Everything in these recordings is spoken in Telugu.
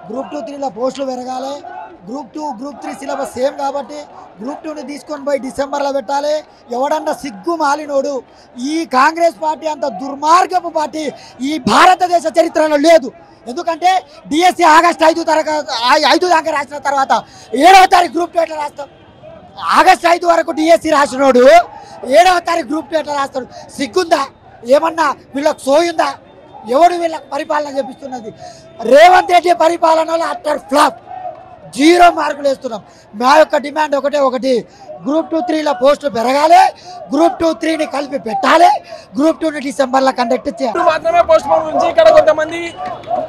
గ్రూప్ 2, 3లో పోస్టులు పెరగాలి. గ్రూప్ 2, గ్రూప్ 3 సిలబస్ సేమ్ కాబట్టి గ్రూప్ 2ని తీసుకొని పోయి డిసెంబర్లో పెట్టాలి. ఎవడన్నా సిగ్గు మాలినోడు ఈ కాంగ్రెస్ పార్టీ అంత దుర్మార్గపు పార్టీ ఈ భారతదేశ చరిత్రలో లేదు. ఎందుకంటే డిఎస్సి ఆగస్టు 5 దాకా రాసిన తర్వాత 7వ తారీఖు గ్రూప్ 2 ఎట్లా రాస్తాం? ఆగస్టు 5 వరకు డిఎస్సి రాసినోడు 7వ తారీఖు గ్రూప్ 2 ఎట్లా రాస్తాడు? సిగ్గుందా? ఏమన్నా వీళ్ళకి సోయుందా? ఎవడు వీళ్ళకి పరిపాలన చేపిస్తున్నది? రేవంత్ రెడ్డి పరిపాలనలో అట్టర్ ఫ్లాప్, 0 మార్కులు వేస్తున్నాం. మా యొక్క డిమాండ్ ఒకటి, గ్రూప్ 2, 3లో పోస్టులు పెరగాలి. గ్రూప్ 2, 3ని కలిపి పెట్టాలి. గ్రూప్ 2ని డిసెంబర్లో కండక్ట్ చేయాలి. మాత్రమే పోస్ట్ పోన్ గురించి ఇక్కడ కొంతమంది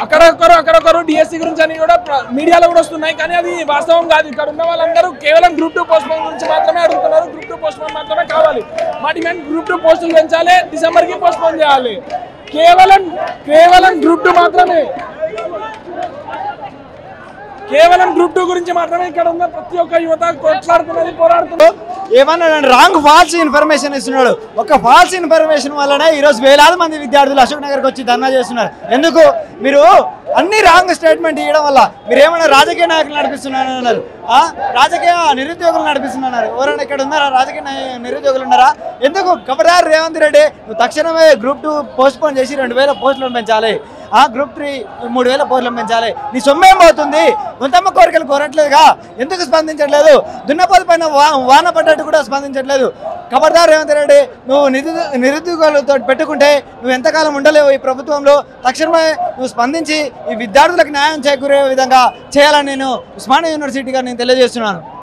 అక్కడొకరు డిఎస్సి గురించి అని కూడా మీడియాలో కూడా వస్తున్నాయి. కానీ అది వాస్తవం కాదు. ఇక్కడ ఉన్న వాళ్ళందరూ కేవలం గ్రూప్ 2 పోస్ట్ పోన్ గురించి మాత్రమే అడుగుతున్నారు. గ్రూప్ 2 పోస్ట్ పోన్ మాత్రమే కావాలి. మా డిమాండ్ గ్రూప్ 2 పోస్టులు పెంచాలి, డిసెంబర్కి పోస్ట్ పోన్ చేయాలి. కేవలం గ్రూప్ 2 మాత్రమే, కేవలం గ్రూప్ 2 గురించి మాత్రమే ఇక్కడ ఉన్న ప్రతి ఒక్క యువత కొట్లాడుతున్నది, పోరాడుతున్నారు. ఏమన్నా రాంగ్ ఫాల్స్ ఇన్ఫర్మేషన్ ఇస్తున్నాడు. ఒక ఫాల్స్ ఇన్ఫర్మేషన్ వల్లనే ఈరోజు వేలాది మంది విద్యార్థులు అశోక్ నగర్కి వచ్చి ధర్నా చేస్తున్నారు. ఎందుకు? మీరు అన్ని రాంగ్ స్టేట్మెంట్ ఇవ్వడం వల్ల మీరు ఏమైనా రాజకీయ నాయకులు నడిపిస్తున్నారన్నారు, రాజకీయ నిరుద్యోగులు నడిపిస్తున్నారు. ఎవరైనా ఇక్కడ ఉన్నారా? రాజకీయ నిరుద్యోగులు ఉన్నారా? ఎందుకు? కబడ్దార్ రేవంత్ రెడ్డి, నువ్వు తక్షణమే గ్రూప్ 2 పోస్ట్ పోన్ చేసి 2000 పోస్టులను పెంచాలి. గ్రూప్ 3 3000 పోస్టులను పెంచాలి. నీ సొమ్మేం పోతుంది? కొంతమ్మ కోరికలు కోరట్లేదుగా, ఎందుకు స్పందించట్లేదు? దున్నపోతు పైన వాన పడ్డట్టు కూడా స్పందించట్లేదు. కబడ్దార్ రేవంత్ రెడ్డి, నువ్వు నిరుద్యోగులతో పెట్టుకుంటే నువ్వు ఎంతకాలం ఉండలేవు ఈ ప్రభుత్వంలో. తక్షణమే నువ్వు స్పందించి ఈ విద్యార్థులకు న్యాయం చేకూరే విధంగా చేయాలని నేను ఉస్మానియా యూనివర్సిటీగా నేను తెలియజేస్తున్నాను.